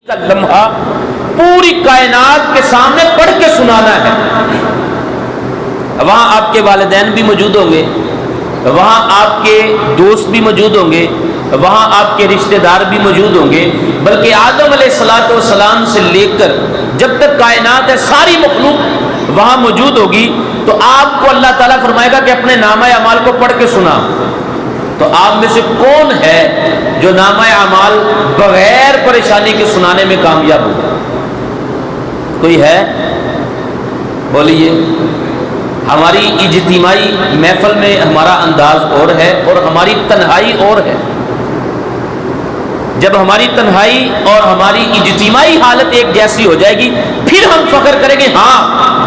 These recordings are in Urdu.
کا لمحہ پوری کائنات کے سامنے پڑھ کے سنانا ہے. وہاں آپ کے والدین بھی موجود ہوں گے, وہاں آپ کے دوست بھی موجود ہوں گے, وہاں آپ کے رشتہ دار بھی موجود ہوں گے, بلکہ آدم علیہ الصلوۃ والسلام سے لے کر جب تک کائنات ہے ساری مخلوق وہاں موجود ہوگی. تو آپ کو اللہ تعالیٰ فرمائے گا کہ اپنے نامہ اعمال کو پڑھ کے سنا. تو آپ میں سے کون ہے جو نامہ اعمال بغیر پریشانی کے سنانے میں کامیاب ہو؟ کوئی ہے؟ بولیے. ہماری اجتماعی محفل میں ہمارا انداز اور ہے اور ہماری تنہائی اور ہے. جب ہماری تنہائی اور ہماری اجتماعی حالت ایک جیسی ہو جائے گی پھر ہم فخر کریں گے ہاں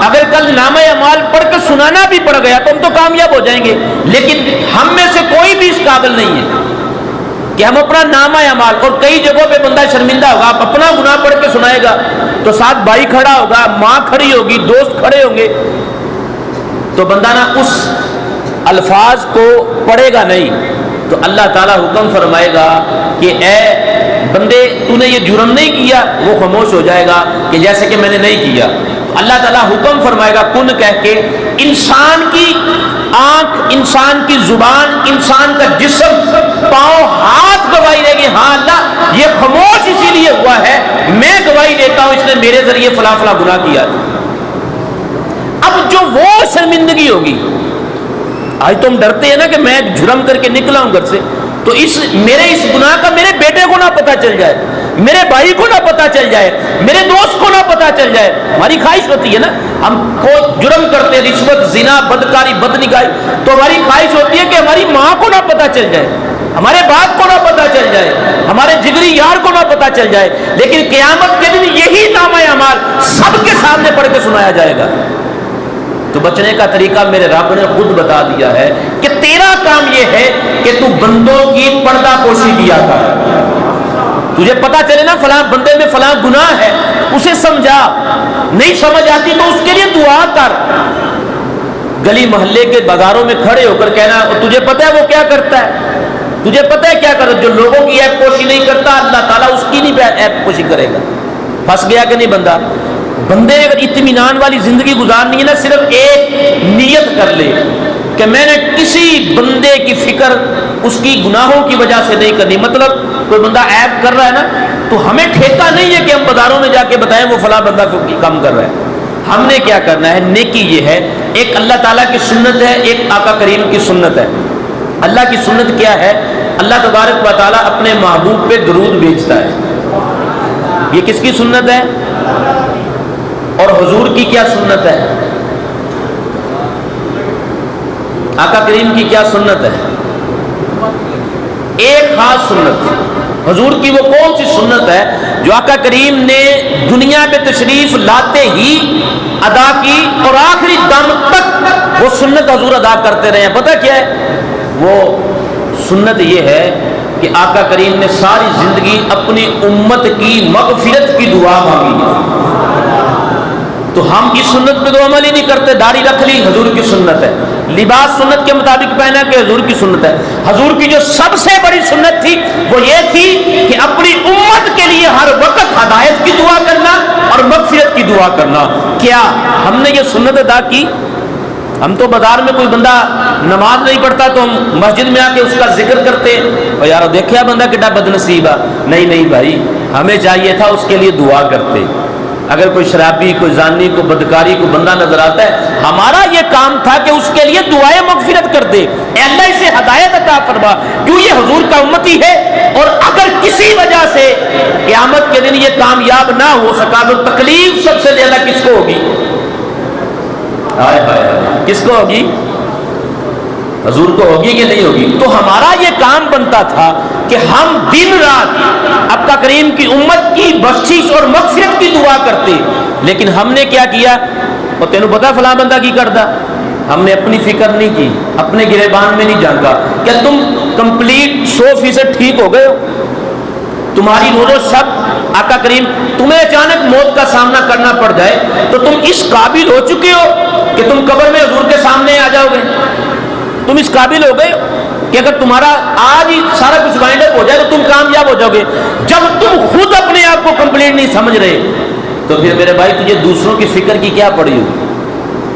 اگر کل نامہ اعمال پڑھ کے سنانا بھی پڑ گیا تو ہم تو کامیاب ہو جائیں گے. لیکن ہم میں سے کوئی بھی اس قابل نہیں ہے کہ ہم اپنا نامہ اعمال, اور کئی جگہوں پہ بندہ شرمندہ ہوگا, آپ اپنا گناہ پڑھ کے سنائے گا تو ساتھ بھائی کھڑا ہوگا, ماں کھڑی ہوگی, دوست کھڑے ہوں گے, تو بندہ نا اس الفاظ کو پڑھے گا نہیں. تو اللہ تعالیٰ حکم فرمائے گا کہ اے بندے تو نے یہ جرم نہیں کیا, وہ خاموش ہو جائے گا کہ جیسے کہ میں نے نہیں کیا. اللہ تعالیٰ حکم فرمائے گا کن کہہ کے, انسان کی آنکھ, انسان کی زبان, انسان کا جسم, پاؤں, ہاتھ گواہی دے گی ہاں اللہ یہ خاموش اسی لیے ہوا ہے, میں گواہی دیتا ہوں اس نے میرے ذریعے فلاں فلاں گناہ کیا تھا. اب جو وہ شرمندگی ہوگی, آج تو ہم ڈرتے ہیں نا کہ میں جرم کر کے نکلا ہوں گھر سے تو میرے اس گناہ کا میرے بیٹے کو نہ پتہ چل جائے, میرے بھائی کو نہ پتہ چل جائے, میرے دوست کو نہ پتہ چل جائے. ہماری خواہش ہوتی ہے نا, ہم کو جرم کرتے ہیں, رشوت, زنا, بدکاری, بدنگاہی, تو ہماری خواہش ہوتی ہے کہ ہماری ماں کو نہ پتہ چل جائے, ہمارے باپ کو نہ پتہ چل جائے, ہمارے جگری یار کو نہ پتہ چل جائے. لیکن قیامت کے دن یہی نامہ اعمال سب کے سامنے پڑھ کے سنایا جائے گا. تو بچنے کا طریقہ میرے رب نے خود بتا دیا ہے کہ تیرا کام یہ ہے کہ تو بندوں کی پردہ پوشی کیا کر. تجھے پتا چلے نا فلاں بندے میں فلاں گناہ ہے, اسے سمجھا, نہیں سمجھ آتی تو اس کے لیے دعا کر. گلی محلے کے بازاروں میں کھڑے ہو کر کہنا تجھے پتا ہے وہ کیا کرتا ہے, تجھے پتا ہے کیا کرتا, جو لوگوں کی عیب پوشی نہیں کرتا اللہ تعالیٰ اس کی نہیں عیب پوشی کرے گا. پھنس گیا کہ نہیں بندہ؟ بندے اگر اطمینان والی زندگی گزارنی ہے نا, صرف ایک نیت کر لے کہ میں نے کسی بندے کی فکر اس کی گناہوں کی وجہ سے نہیں کرنی. مطلب کوئی بندہ عیب کر رہا ہے نا تو ہمیں ٹھیکہ نہیں ہے کہ ہم بازاروں میں جا کے بتائیں وہ فلاں بندہ کم کر رہا ہے. ہم نے کیا کرنا ہے, نیکی یہ ہے, ایک اللہ تعالیٰ کی سنت ہے, ایک آقا کریم کی سنت ہے. اللہ کی سنت کیا ہے؟ اللہ تبارک و تعالیٰ اپنے محبوب پہ درود بھیجتا ہے. یہ کس کی سنت ہے؟ اور حضور کی کیا سنت ہے؟ آقا کریم کی کیا سنت ہے؟ ایک خاص سنت. حضور کی وہ کون سی سنت ہے جو آقا کریم نے دنیا پہ تشریف لاتے ہی ادا کی اور آخری دم تک وہ سنت حضور ادا کرتے رہے ہیں؟ پتہ کیا ہے وہ سنت؟ یہ ہے کہ آقا کریم نے ساری زندگی اپنی امت کی مغفرت کی دعا مانگی ہے. تو ہم اس سنت پہ تو عمل ہی نہیں کرتے. داڑھی رکھ لی, حضور کی سنت ہے. لباس سنت کے مطابق پہنا کہ حضور کی سنت ہے. حضور کی جو سب سے بڑی سنت تھی وہ یہ تھی کہ اپنی امت کے لیے ہر وقت ہدایت کی دعا کرنا اور مغفرت کی دعا کرنا. کیا ہم نے یہ سنت ادا کی؟ ہم تو بازار میں کوئی بندہ نماز نہیں پڑھتا تو ہم مسجد میں آ کے اس کا ذکر کرتے اور یار دیکھیا بندہ کتنا بد نصیب ہے. نہیں بھائی, ہمیں چاہیے تھا اس کے لیے دعا کرتے. اگر کوئی شرابی, کوئی زانی, کوئی بدکاری کو بندہ نظر آتا ہے, ہمارا یہ کام تھا کہ اس کے لیے دعائیں مغفرت کر دے, اے اللہ اسے ہدایت عطا فرما, کیوں یہ حضور کا امتی ہے. اور اگر کسی وجہ سے قیامت کے دن یہ کامیاب نہ ہو سکا تو تکلیف سب سے زیادہ کس کو ہوگی؟ کس کو ہوگی؟ حضور کو ہوگی کہ نہیں ہوگی؟ تو ہمارا یہ کام بنتا تھا کہ ہم دن رات آقا کریم کی امت کی بخشش اور مغفرت کی دعا کرتے. لیکن ہم نے کیا کیا؟ اور تینوں پتا فلاں بندہ کی کرتا؟ ہم نے اپنی فکر نہیں کی, اپنے گریبان میں نہیں جھانکا. کیا تم کمپلیٹ 100% ٹھیک ہو گئے ہو؟ تمہاری روز و شب آقا کریم تمہیں اچانک موت کا سامنا کرنا پڑ جائے تو تم اس قابل ہو چکے ہو کہ تم قبر میں حضور کے سامنے آ جاؤ گے؟ تم اس قابل ہو گئے ہو؟ کہ اگر تمہارا آج ہی سارا کچھ وائنڈ اپ ہو جائے تو تم کامیاب ہو جاؤ گے. جب تم خود اپنے آپ کو کمپلیٹ نہیں سمجھ رہے تو پھر میرے بھائی تجھے دوسروں کی فکر کی کیا پڑی ہوگی؟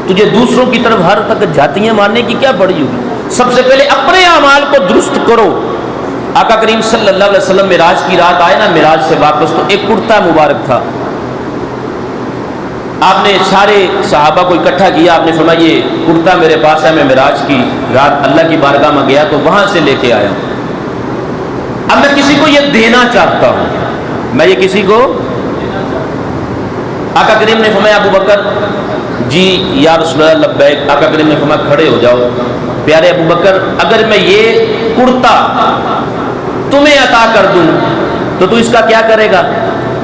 تجھے دوسروں کی طرف ہر تک جھاتیاں مارنے کی کیا پڑی ہوگی؟ سب سے پہلے اپنے اعمال کو درست کرو. آقا کریم صلی اللہ علیہ وسلم معراج کی رات آئے نا معراج سے واپس تو ایک کرتا مبارک تھا. آپ نے سارے صحابہ کو اکٹھا کیا, آپ نے فرمایا یہ کرتا میرے پاس ہے, میں معراج کی رات اللہ کی بارگاہ میں گیا تو وہاں سے لے کے آیا ہوں, اب میں کسی کو یہ دینا چاہتا ہوں, میں یہ کسی کو. آقا کریم نے فرمایا ابو بکر جی یا رسول اللہ لبیک. آقا کریم نے فرمایا کھڑے ہو جاؤ. پیارے ابو بکر اگر میں یہ کرتا تمہیں عطا کر دوں تو اس کا کیا کرے گا؟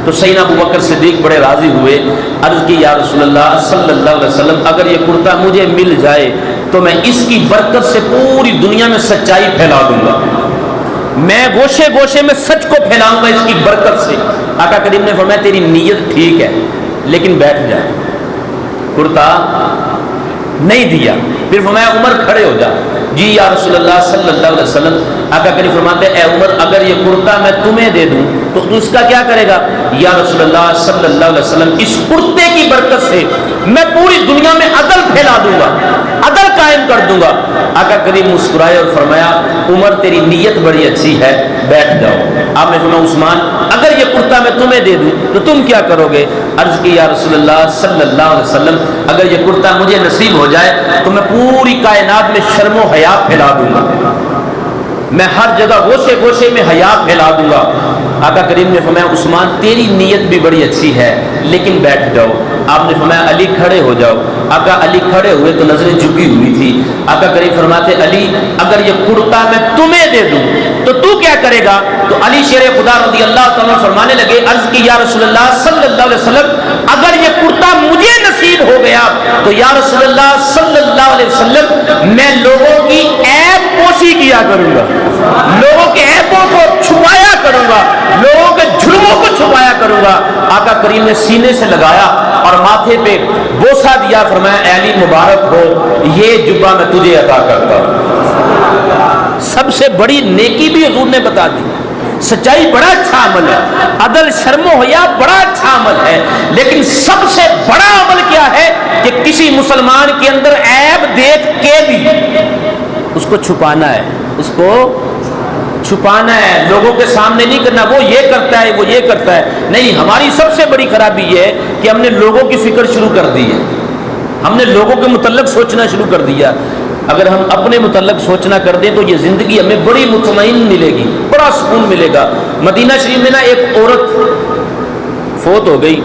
تو سیدنا ابو بکر صدیق بڑے راضی ہوئے, عرض کی یا رسول اللہ صلی اللہ علیہ وسلم اگر یہ کرتا مجھے مل جائے تو میں اس کی برکت سے پوری دنیا میں سچائی پھیلا دوں گا, میں گوشے گوشے میں سچ کو پھیلاؤں گا اس کی برکت سے. آقا کریم نے فرمایا تیری نیت ٹھیک ہے لیکن بیٹھ جا. کرتا نہیں دیا. پھر فرمایا عمر کھڑے ہو جا. جی یا رسول اللہ صلی اللہ علیہ وسلم. آقا کریم فرماتے اے عمر اگر یہ کرتا میں تمہیں دے دوں تو اس کا کیا کرے گا؟ یا رسول اللہ صلی اللہ علیہ وسلم اس کرتے کی برکت سے میں پوری دنیا میں عدل پھیلا دوں گا, عدل قائم کر دوں گا. آقا کریم مسکرائے اور فرمایا عمر تیری نیت بڑی اچھی ہے, بیٹھ جاؤ. آپ نے فرمایا عثمان اگر یہ کرتا میں تمہیں دے دوں تو تم کیا کرو گے؟ عرض کی یا رسول اللہ صلی اللہ علیہ وسلم اگر یہ کرتا مجھے نصیب ہو جائے تو میں پوری کائنات میں شرم و حیا پھیلا دوں گا, میں ہر جگہ گوشے گوشے میں حیا پھیلا دوں گا. آقا کریم نے فرمایا عثمان تیری نیت بھی بڑی اچھی ہے لیکن بیٹھ جاؤ. آپ نے فرمایا علی کھڑے ہو جاؤ. آقا علی کھڑے ہوئے تو نظریں جھکی ہوئی تھی. آقا کریم فرماتے علی اگر یہ کرتا میں تمہیں دے دوں تو تو کیا کرے گا؟ تو علی شیر خدا رضی اللہ تعالیٰ فرمانے لگے, عرض کی یا رسول اللہ صلی اللہ علیہ وسلم اگر یہ کرتا مجھے نصیب ہو گیا تو یا رسول اللہ صلی اللہ علیہ وسلم میں لوگوں کی عیب پوشی کیا کروں گا, لوگوں کے عیبوں کو چھپایا کروں گا, لوگوں کے جرموں کو چھپایا کروں گا. آقا کریم نے سینے سے لگایا اور ماتھے پہ بوسہ دیا, فرمایا اے علی مبارک ہو, یہ جبہ میں تجھے عطا کرتا ہوں. سب سے بڑی نیکی بھی حضور نے بتا دی. سچائی بڑا اچھا عمل ہے, عدل شرم و حیا بڑا اچھا عمل ہے, لیکن سب سے بڑا عمل کیا ہے کہ کسی مسلمان کے اندر عیب دیکھ کے بھی اس کو چھپانا ہے, اس کو چھپانا ہے, لوگوں کے سامنے نہیں کرنا وہ یہ کرتا ہے وہ یہ کرتا ہے. نہیں, ہماری سب سے بڑی خرابی یہ ہے کہ ہم نے لوگوں کی فکر شروع کر دی ہے, ہم نے لوگوں کے متعلق سوچنا شروع کر دیا. اگر ہم اپنے متعلق سوچنا کر دیں تو یہ زندگی ہمیں بڑی مطمئن ملے گی, بڑا سکون ملے گا. مدینہ شریف میں نا ایک عورت فوت ہو گئی,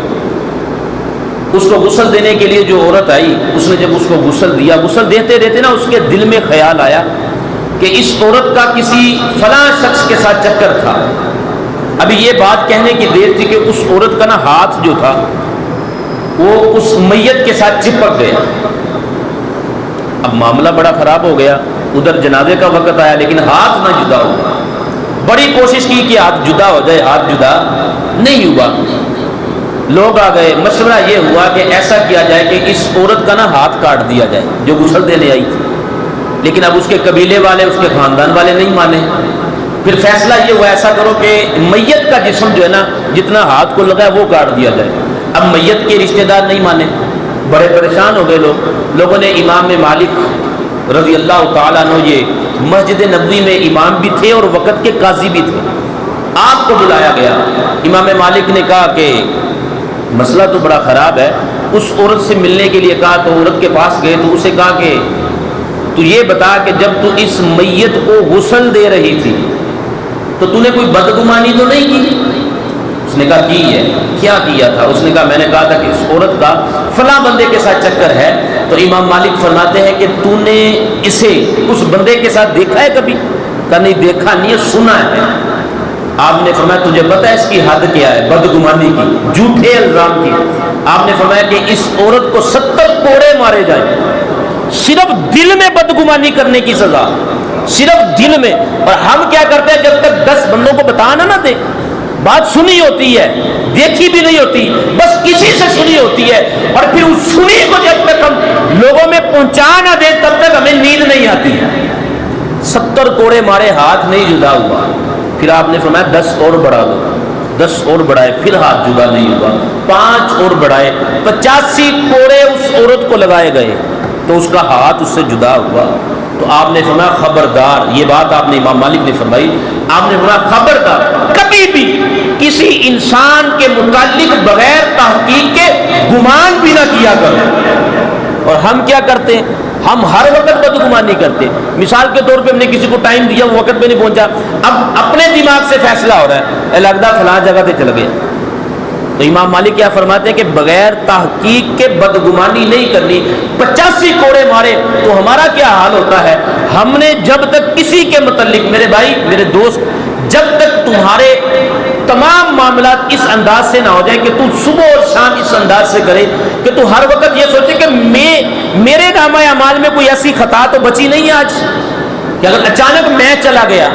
اس کو غسل دینے کے لیے جو عورت آئی اس نے جب اس کو غسل دیا, غسل دیتے دیتے نا اس کے دل میں خیال آیا کہ اس عورت کا کسی فلاں شخص کے ساتھ چکر تھا. ابھی یہ بات کہنے کی دیر تھی کہ اس عورت کا نا ہاتھ جو تھا وہ اس میت کے ساتھ چپک گیا. اب معاملہ بڑا خراب ہو گیا, ادھر جنازے کا وقت آیا لیکن ہاتھ نہ جدا ہوا. بڑی کوشش کی کہ ہاتھ جدا ہو جائے, ہاتھ جدا نہیں ہوا. لوگ آ گئے, مشورہ یہ ہوا کہ ایسا کیا جائے کہ اس عورت کا نا ہاتھ کاٹ دیا جائے جو غسل دینے آئی تھی. لیکن اب اس کے قبیلے والے, اس کے خاندان والے نہیں مانے. پھر فیصلہ یہ ہوا ایسا کرو کہ میت کا جسم جو ہے نا جتنا ہاتھ کو لگا ہے وہ کاٹ دیا جائے. اب میت کے رشتہ دار نہیں مانے, بڑے پریشان ہو گئے لوگ. لوگوں نے امام مالک رضی اللہ تعالیٰ عنہ, یہ مسجد نبوی میں امام بھی تھے اور وقت کے قاضی بھی تھے, آپ کو بلایا گیا. امام مالک نے کہا کہ مسئلہ تو بڑا خراب ہے. اس عورت سے ملنے کے لیے کہا تو عورت کے پاس گئے تو اسے کہا کہ تو یہ بتا کہ جب تو اس میت کو غسل دے رہی تھی تو تو نے کوئی بدگمانی تو نہیں کی؟ اس نے کہا کی ہے. کیا کیا تھا؟ اس نے کہا میں نے کہا تھا کہ اس عورت کا فلاں بندے کے ساتھ چکر ہے. تو امام مالک فرماتے ہیں کہ تو نے اسے اس بندے کے ساتھ دیکھا ہے کبھی؟ کہا نہیں دیکھا نہیں ہے, سنا ہے. آپ نے فرمایا تجھے پتہ ہے اس کی حد کیا ہے بدگمانی کی, جھوٹے الزام کی؟ آپ نے فرمایا کہ اس عورت کو 70 کوڑے مارے جائیں, صرف دل میں بدگمانی کرنے کی سزا, صرف دل میں. اور ہم کیا کرتے ہیں, جب تک 10 بندوں کو بتانا نہ دے, بات سنی ہوتی ہے دیکھی بھی نہیں ہوتی, بس کسی سے سنی ہوتی ہے, اور پھر اس سنی کو جب تک ہم لوگوں میں پہنچا نہ دیں تب تک ہمیں نیند نہیں آتی. 70 کوڑے مارے ہاتھ نہیں جدا ہوا. پھر آپ نے فرمایا 10 اور بڑھا دو. 10 اور بڑھائے, پھر ہاتھ جدا نہیں ہوا. 5 اور بڑھائے, 85 کوڑے اس عورت کو لگائے گئے تو اس کا ہاتھ اس سے جدا ہوا. تو آپ نے فرمایا خبردار, یہ بات آپ نے امام مالک نے فرمائی, آپ نے فرمایا خبردار کبھی بھی کسی انسان کے متعلق بغیر تحقیق کے گمان بھی نہ کیا کرو. اور ہم کیا کرتے ہیں, ہم ہر وقت بدگمانی کرتے. مثال کے طور پہ ہم نے کسی کو ٹائم دیا, وہ وقت پہ نہیں پہنچا, اب اپنے دماغ سے فیصلہ ہو رہا ہے, لگتا فلاں جگہ پہ چل گیا. تو امام مالک کیا فرماتے ہیں کہ بغیر تحقیق کے بدگمانی نہیں کرنی. 85 کوڑے مارے تو ہمارا کیا حال ہوتا ہے, ہم نے جب تک کسی کے متعلق, میرے بھائی میرے دوست, جب تک تمہارے تمام معاملات اس انداز سے نہ ہو جائے کہ تو صبح اور شام اس انداز سے کرے کہ تو ہر وقت یہ سوچے کہ میرے نامہ اعمال میں کوئی ایسی خطا تو بچی نہیں آج, کہ اگر اچانک میں چلا گیا,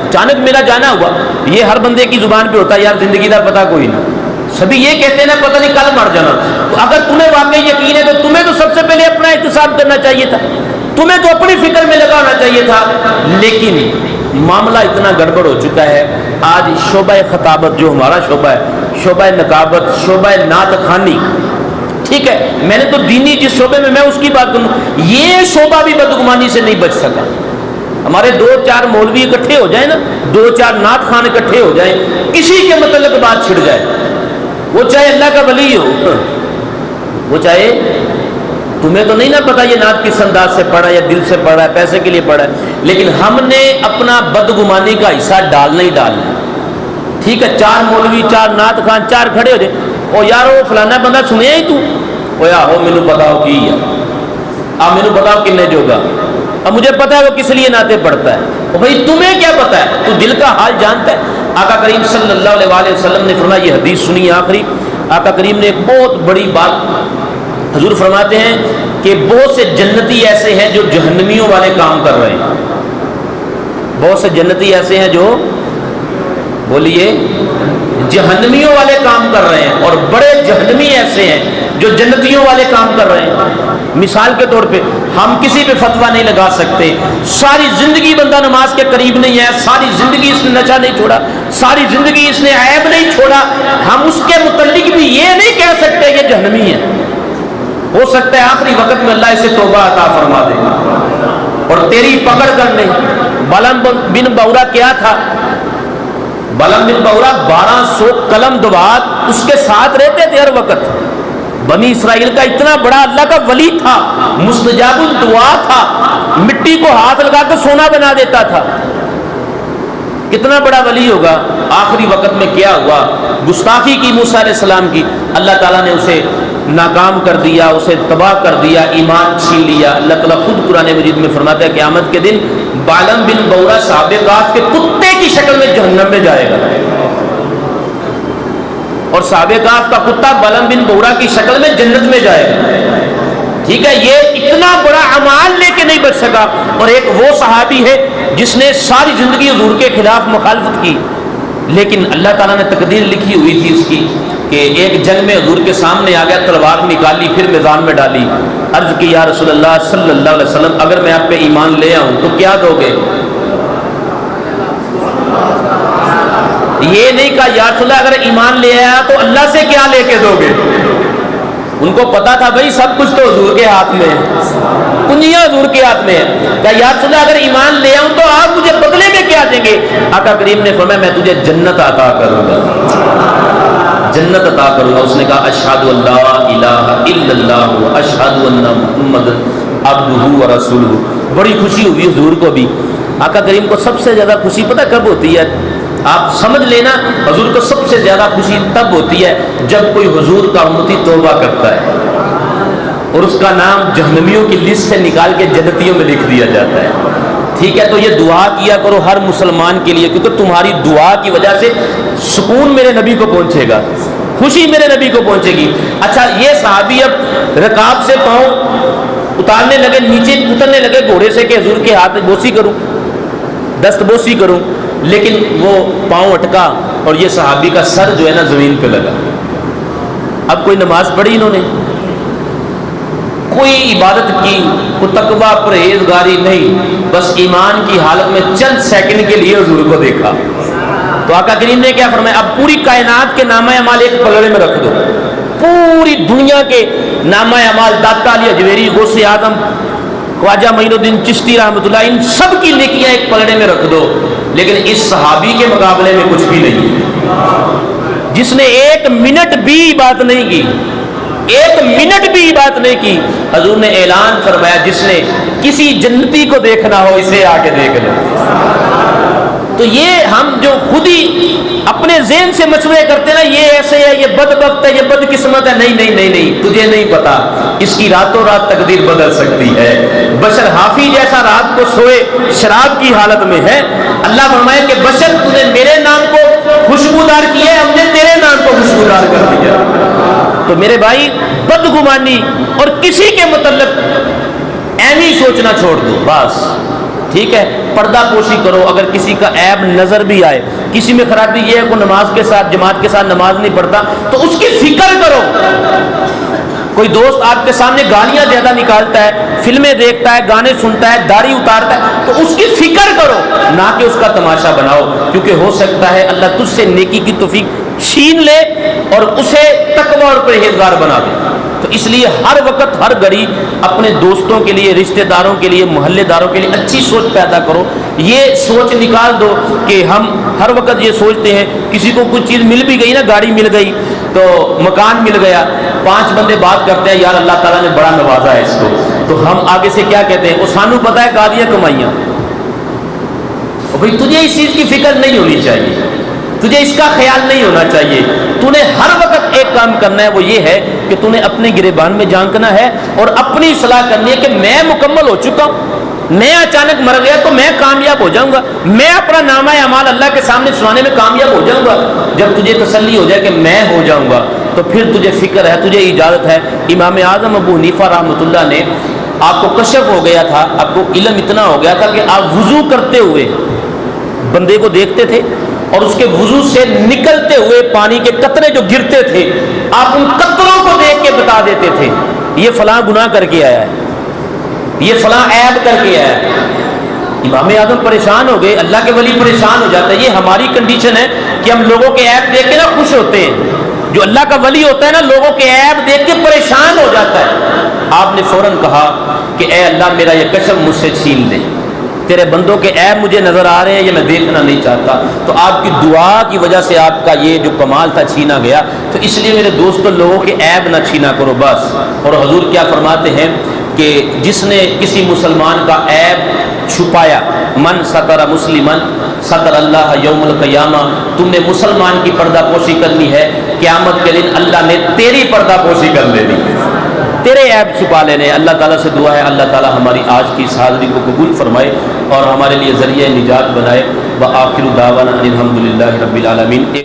اچانک میرا جانا ہوا. یہ ہر بندے کی زبان پہ ہوتا ہے, یار زندگی کا پتہ کوئی نہیں. سبھی یہ کہتے ہیں نا پتہ نہیں کل مر جانا. تو اگر تمہیں واقعی یقین ہے تو تمہیں تو سب سے پہلے اپنا احتساب کرنا چاہیے تھا, تمہیں تو اپنی فکر میں لگا ہونا چاہیے تھا. لیکن معاملہ اتنا گڑبڑ ہو چکا ہے آج. شعبہ خطابت جو ہمارا شعبہ ہے, شعبہ نقابت, شعبہ نعت خوانی, ٹھیک ہے, میں نے تو دینی جس شعبے میں اس کی بات کروں, یہ شعبہ بھی بدگمانی سے نہیں بچ سکا. ہمارے 2-4 مولوی اکٹھے ہو جائیں نا, 2-4 نعت خوان اکٹھے ہو جائیں, کسی کے متعلق بات چھڑ جائے, وہ چاہے اللہ کا ولی ہو, وہ چاہے, تمہیں تو نہیں نا پتا یہ نعت کس انداز سے پڑھا, یا دل سے پڑھا ہے, پیسے کے لیے پڑھا ہے, لیکن ہم نے اپنا بدگمانی کا حصہ ڈالنا ہی ڈالنا. ٹھیک ہے, 4 مولوی, 4 نعت خوان, 4 کھڑے ہو جائے, او یار وہ فلانا بندہ سنیا ہی تو, او یا ہو مینوں پتا ہو کی ہے, آپ مینوں پتا ہو کنے جوگا, اب مجھے پتا ہے وہ کس لیے نعتیں پڑھتا ہے. او بھائی تمہیں کیا پتا ہے, تو دل کا حال جانتا ہے. آقا کریم صلی اللہ علیہ وآلہ وسلم نے فرمایا, یہ حدیث سنی آخری, آقا کریم نے ایک بہت بڑی بات, حضور فرماتے ہیں کہ بہت سے جنتی ایسے ہیں جو جہنمیوں والے کام کر رہے ہیں. بہت سے جنتی ایسے ہیں جو, بولیے, جہنمیوں والے کام کر رہے ہیں, اور بڑے جہنمی ایسے ہیں جو جنتیوں والے کام کر رہے ہیں. مثال کے طور پہ ہم کسی پہ فتویٰ نہیں لگا سکتے. ساری زندگی بندہ نماز کے قریب نہیں ہے, ساری زندگی اس نے نشہ نہیں چھوڑا, ساری زندگی اس نے عیب نہیں چھوڑا, ہم اس کے متعلق بھی یہ نہیں کہہ سکتے یہ جہنمی ہے. ہو سکتا ہے آخری وقت میں اللہ اسے توبہ عطا فرما دے اور تیری پکڑ کر لے. بلم بن بورا کیا تھا, بلم بن بورا 1200 قلم دوات اس کے ساتھ رہتے تھے ہر وقت. بنی اسرائیل کا اتنا بڑا اللہ کا ولی تھا, مستجاب الدعا تھا, مٹی کو ہاتھ لگا کے سونا بنا دیتا تھا. کتنا بڑا ولی ہوگا. آخری وقت میں کیا ہوا, گستاخی کی موسیٰ علیہ السلام کی, اللہ تعالیٰ نے اسے ناکام کر دیا, اسے تباہ کر دیا, ایمان چھین لیا. اللہ تعالیٰ خود قرآن مجید میں فرماتا ہے قیامت کے دن بالم بن بورا صحاب کہف کے کتے کی شکل میں جہنم میں جائے گا, اور صحاب کہف کا کتا بالم بن بورا کی شکل میں جنت میں جائے گا. ٹھیک ہے, یہ اتنا بڑا اعمال لے کے نہیں بچ سکا. اور ایک وہ صحابی ہے جس نے ساری زندگی حضور کے خلاف مخالفت کی, لیکن اللہ تعالیٰ نے تقدیر لکھی ہوئی تھی اس کی کہ ایک جنگ میں حضور کے سامنے آ گیا, تلوار نکالی, پھر میدان میں ڈالی. عرض کی یا رسول اللہ صلی اللہ علیہ وسلم, اگر میں آپ پہ ایمان لے آؤں تو کیا دو گے؟ یہ نہیں کہا یا رسول اللہ اگر ایمان لے آیا تو اللہ سے کیا لے کے دو گے. ان کو پتا تھا بھائی سب کچھ تو حضور کے ہاتھ میں ہے, کنجیاں حضور کے ہاتھ میں ہے. کہا یا رسول اللہ اگر ایمان لے آؤں تو آپ مجھے بدلے میں کیا دیں گے؟ آقا کریم نے فرمایا میں تجھے جنت عطا کروں گا, جنت عطا کروں گا. اس نے کہا اشہد ان لا الہ الا اللہ و اشہد ان محمد عبدہ و رسولہ. بڑی خوشی ہوئی حضور کو بھی. آقا کریم کو سب سے زیادہ خوشی پتہ کب ہوتی ہے؟ آپ سمجھ لینا, حضور کو سب سے زیادہ خوشی تب ہوتی ہے جب کوئی حضور کا امتی توبہ کرتا ہے اور اس کا نام جہنمیوں کی لسٹ سے نکال کے جنتیوں میں لکھ دیا جاتا ہے. ٹھیک ہے, تو یہ دعا کیا کرو ہر مسلمان کے لیے, کیونکہ تمہاری دعا کی وجہ سے سکون میرے نبی کو پہنچے گا, خوشی میرے نبی کو پہنچے گی. اچھا, یہ صحابی اب رکاب سے پاؤں اتارنے لگے, نیچے اترنے لگے گھوڑے سے کہ حضور کے ہاتھ بوسی کروں, دست بوسی کروں, لیکن وہ پاؤں اٹکا اور یہ صحابی کا سر جو ہے نا زمین پہ لگا. اب کوئی نماز پڑھی انہوں نے, کوئی عبادت کی، کوئی تقویٰ پرہیزگاری نہیں، بس ایمان کی حالت میں چند سیکنڈ کے لیے حضور کو دیکھا۔ تو آقا کریم نے کیا فرمایا؟ اب پوری کائنات کے نامہ اعمال ایک پلڑے میں رکھ دو، پوری دنیا کے نامہ اعمال، داتا علی اجویری، غوث اعظم، خواجہ معین الدین چشتی رحمۃ اللہ، ان سب کی نیکیاں ایک پلڑے میں رکھ دو، لیکن اس صحابی کے مقابلے میں کچھ بھی نہیں، جس نے ایک منٹ بھی بات نہیں کی، ایک منٹ بھی بات نہیں کی۔ حضور نے اعلان فرمایا جس نے کسی جنتی کو دیکھنا ہو اسے آ کے دیکھ لو۔ تو یہ ہم جو خود ہی اپنے ذہن سے مشورے کرتے ہیں نا، یہ ایسے ہے، یہ بدبخت ہے، یہ بدقسمت ہے، نہیں نہیں نہیں نہیں، تجھے نہیں پتا اس کی راتوں رات تقدیر بدل سکتی ہے۔ بشر حافی جیسا رات کو سوئے شراب کی حالت میں ہے، اللہ فرمائے کہ بشر تو نے میرے نام کو خوشبودار کیا ہے، ہم نے تیرے نام کو خوشبودار کر دیا۔ تو میرے بھائی بدگمانی اور کسی کے متعلق ایویں سوچنا چھوڑ دو بس، ٹھیک ہے؟ پردہ پوشی کرو، اگر کسی کا عیب نظر بھی آئے، کسی میں خرابی یہ ہے کوئی نماز کے ساتھ جماعت کے ساتھ نماز نہیں پڑھتا تو اس کی فکر کرو۔ کوئی دوست آپ کے سامنے گالیاں زیادہ نکالتا ہے، فلمیں دیکھتا ہے، گانے سنتا ہے، داڑھی اتارتا ہے، تو اس کی فکر کرو، نہ کہ اس کا تماشا بناؤ، کیونکہ ہو سکتا ہے اللہ تجھ سے نیکی کی توفیق چھین لے اور اسے تقوی اور پرہیزگار بنا دے۔ تو اس لیے ہر وقت ہر گھڑی اپنے دوستوں کے لیے، رشتہ داروں کے لیے، محلے داروں کے لیے اچھی سوچ پیدا کرو۔ یہ سوچ نکال دو کہ ہم ہر وقت یہ سوچتے ہیں کسی کو کچھ چیز مل بھی گئی نا، گاڑی مل گئی تو مکان مل گیا، 5 بندے بات کرتے ہیں یار اللہ تعالیٰ نے بڑا نوازا ہے اس کو، تو ہم آگے سے کیا کہتے ہیں؟ وہ سانو پتہ ہے گالیاں کمائیاں۔ بھائی تجھے اس چیز کی فکر نہیں ہونی چاہیے، تجھے اس کا خیال نہیں ہونا چاہیے، تو نے ہر وقت ایک کام کرنا ہے، وہ یہ ہے کہ تو نے اپنے گریبان میں جھانکنا ہے اور اپنی اصلاح کرنی ہے کہ میں مکمل ہو چکا ہوں، میں اچانک مر گیا تو میں کامیاب ہو جاؤں گا، میں اپنا نامہ اعمال اللہ کے سامنے سنانے میں کامیاب ہو جاؤں گا۔ جب تجھے تسلی ہو جائے کہ میں ہو جاؤں گا تو پھر تجھے فکر ہے، تجھے اجازت ہے۔ امام اعظم ابو حنیفہ رحمۃ اللہ نے، آپ کو کشف ہو گیا تھا، آپ کو علم اتنا ہو گیا تھا کہ آپ وضو کرتے ہوئے بندے کو دیکھتے تھے اور اس کے وضو سے نکلتے ہوئے پانی کے قطرے جو گرتے تھے، آپ ان قطروں کو دیکھ کے بتا دیتے تھے یہ فلاں گناہ کر کے آیا ہے، یہ فلاں عیب کر کے آیا ہے۔ امام اعظم پریشان ہو گئے، اللہ کے ولی پریشان ہو جاتا ہے۔ یہ ہماری کنڈیشن ہے کہ ہم لوگوں کے عیب دیکھ کے نا خوش ہوتے ہیں، جو اللہ کا ولی ہوتا ہے نا لوگوں کے عیب دیکھ کے پریشان ہو جاتا ہے۔ آپ نے فوراً کہا کہ اے اللہ میرا یہ کشم مجھ سے چھین لے، تیرے بندوں کے عیب مجھے نظر آ رہے ہیں، یہ میں دیکھنا نہیں چاہتا۔ تو آپ کی دعا کی وجہ سے آپ کا یہ جو کمال تھا چھینا گیا، تو اس لیے میرے دوستوں لوگوں کے عیب نہ چھینا کرو بس۔ اور حضور کیا فرماتے ہیں کہ جس نے کسی مسلمان کا عیب چھپایا، من ستر مسلمن ستر اللہ یوم القیامہ، تم نے مسلمان کی پردہ پوشی کرنی ہے، قیامت کے دن اللہ نے تیری پردہ پوشی کر لینی، تیرے عیب چھپا لینے۔ اللہ تعالیٰ سے دعا ہے اللہ تعالیٰ ہماری آج کی اس حاضری کو قبول فرمائے اور ہمارے لیے ذریعہ نجات بنائے۔ وآخر دعوانا ان الحمد للہ رب العالمین۔